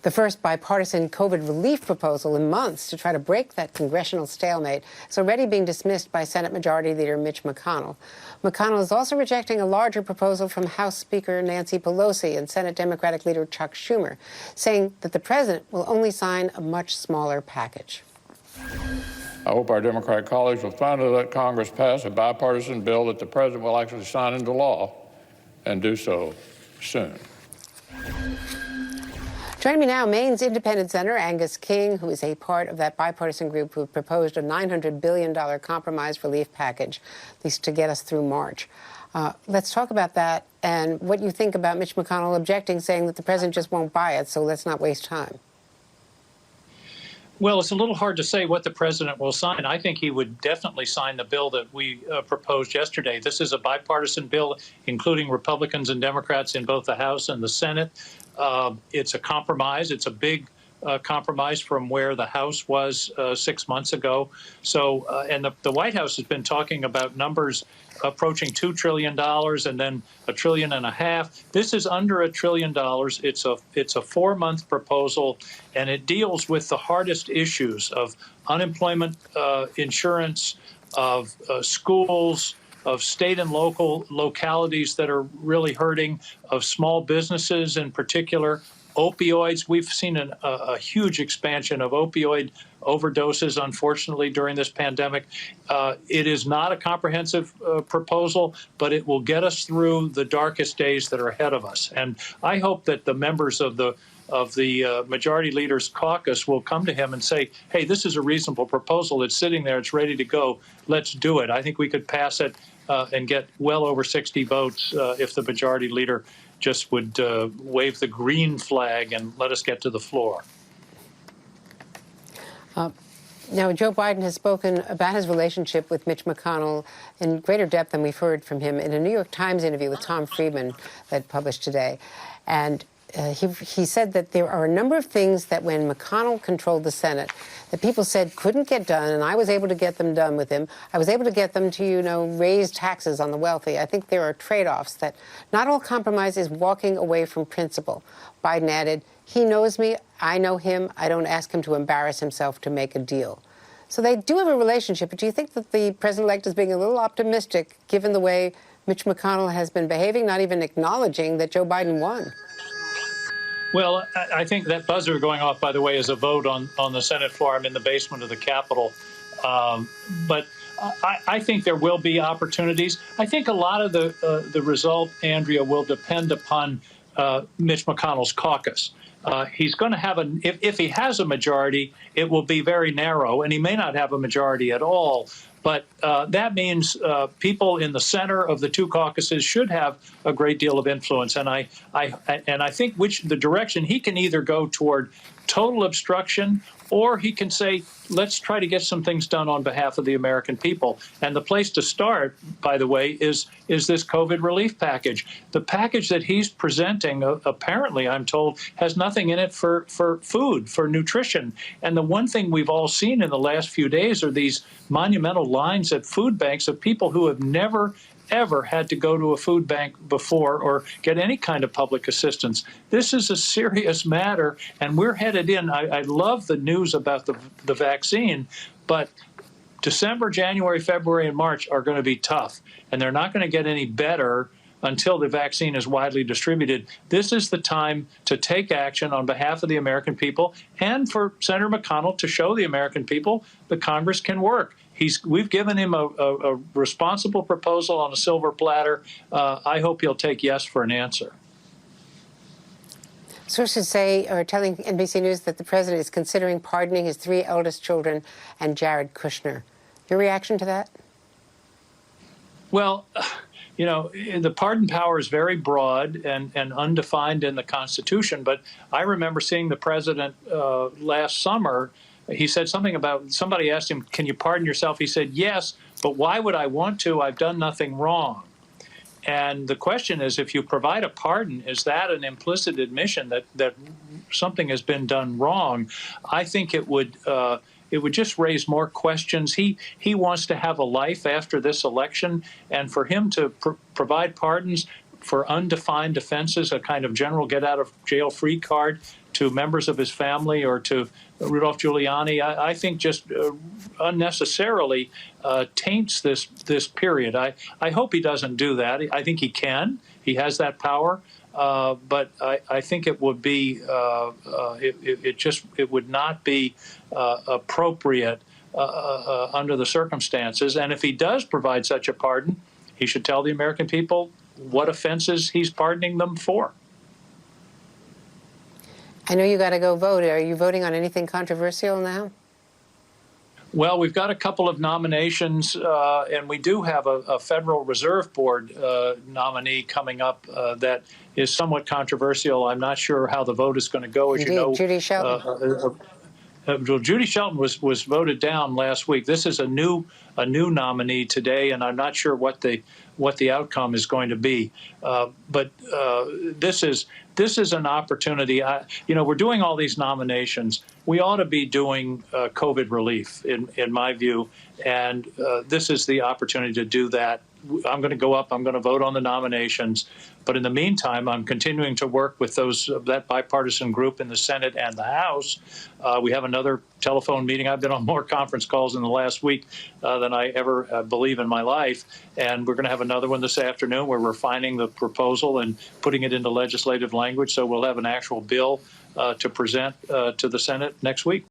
the first bipartisan COVID relief proposal in months to try to break that congressional stalemate, is already being dismissed by Senate Majority Leader Mitch McConnell. McConnell is also rejecting a larger proposal from House Speaker Nancy Pelosi and Senate Democratic Leader Chuck Schumer, saying that the president will only sign a much smaller package. I hope our Democratic colleagues will finally let Congress pass a bipartisan bill that the president will actually sign into law, and do so soon. Joining me now, Maine's independent senator Angus King, who is a part of that bipartisan group who proposed a $900 billion compromise relief package, at least to get us through March. Let's talk about that and what you think about Mitch McConnell objecting, saying that the president just won't buy it, so let's not waste time. Well, it's a little hard to say what the president will sign. I think he would definitely sign the bill that we proposed yesterday. This is a bipartisan bill, including Republicans and Democrats in both the House and the Senate. It's a compromise. It's a big compromise from where the House was 6 months ago. So, and the White House has been talking about numbers approaching $2 trillion and then $1.5 trillion. This is under $1 trillion. It's a 4-month proposal, and it deals with the hardest issues of unemployment insurance, of schools, of state and local localities that are really hurting, of small businesses in particular, opioids. We've seen a huge expansion of opioid overdoses, unfortunately, during this pandemic. It is not a comprehensive proposal, but it will get us through the darkest days that are ahead of us. And I hope that the members of the Majority Leader's caucus will come to him and say, hey, this is a reasonable proposal. It's sitting there. It's ready to go. Let's do it. I think we could pass it and get well over 60 votes if the Majority Leader just would wave the green flag and let us get to the floor. Now, Joe Biden has spoken about his relationship with Mitch McConnell in greater depth than we've heard from him in a New York Times interview with Tom Friedman that published today. And he said that there are a number of things that when McConnell controlled the Senate that people said couldn't get done, and I was able to get them done with him. I was able to get them to, raise taxes on the wealthy. I think there are trade-offs, that not all compromise is walking away from principle. Biden added, he knows me, I know him, I don't ask him to embarrass himself to make a deal. So they do have a relationship, but do you think that the president-elect is being a little optimistic given the way Mitch McConnell has been behaving, not even acknowledging that Joe Biden won? Well, I think that buzzer going off, by the way, is a vote on the Senate floor. I'm in the basement of the Capitol. But I think there will be opportunities. I think a lot of the result, Andrea, will depend upon Mitch McConnell's caucus. He's going to have if he has a majority, it will be very narrow, and he may not have a majority at all. But that means people in the center of the two caucuses should have a great deal of influence. And I think the direction he can either go toward total obstruction, or he can say, let's try to get some things done on behalf of the American people. And the place to start, by the way, is this COVID relief package. The package that he's presenting, apparently, I'm told, has nothing in it for food, for nutrition. And the one thing we've all seen in the last few days are these monumental lines at food banks of people who have never ever had to go to a food bank before or get any kind of public assistance. This is a serious matter, and we're headed in. I love the news about the vaccine, but December, January, February, and March are going to be tough, and they're not going to get any better until the vaccine is widely distributed. This is the time to take action on behalf of the American people and for Senator McConnell to show the American people that Congress can work. We've given him a responsible proposal on a silver platter. I hope he'll take yes for an answer. Sources are telling NBC News that the president is considering pardoning his 3 eldest children and Jared Kushner. Your reaction to that? Well, the pardon power is very broad and undefined in the Constitution. But I remember seeing the president last summer. He said something about, somebody asked him, can you pardon yourself? He said, yes, but why would I want to? I've done nothing wrong. And the question is, if you provide a pardon, is that an implicit admission that something has been done wrong? I think it would just raise more questions. He wants to have a life after this election, and for him to provide pardons for undefined offenses, a kind of general get-out-of-jail-free card to members of his family or to Rudolph Giuliani, I think just unnecessarily taints this period. I hope he doesn't do that. I think he can. He has that power. But I think it would be it would not be appropriate under the circumstances. And if he does provide such a pardon, he should tell the American people what offenses he's pardoning them for. I know you got to go vote. Are you voting on anything controversial now? Well, we've got a couple of nominations, and we do have a Federal Reserve Board nominee coming up that is somewhat controversial. I'm not sure how the vote is going to go. As you know, Judy Shelton. Well, Judy Shelton was voted down last week. This is a new nominee today, and I'm not sure what the outcome is going to be. But this is an opportunity. We're doing all these nominations. We ought to be doing COVID relief, in my view, and this is the opportunity to do that. I'm going to go up. I'm going to vote on the nominations. But in the meantime, I'm continuing to work with that bipartisan group in the Senate and the House. We have another telephone meeting. I've been on more conference calls in the last week than I ever believe in my life. And we're going to have another one this afternoon where we're refining the proposal and putting it into legislative language. So we'll have an actual bill to present to the Senate next week.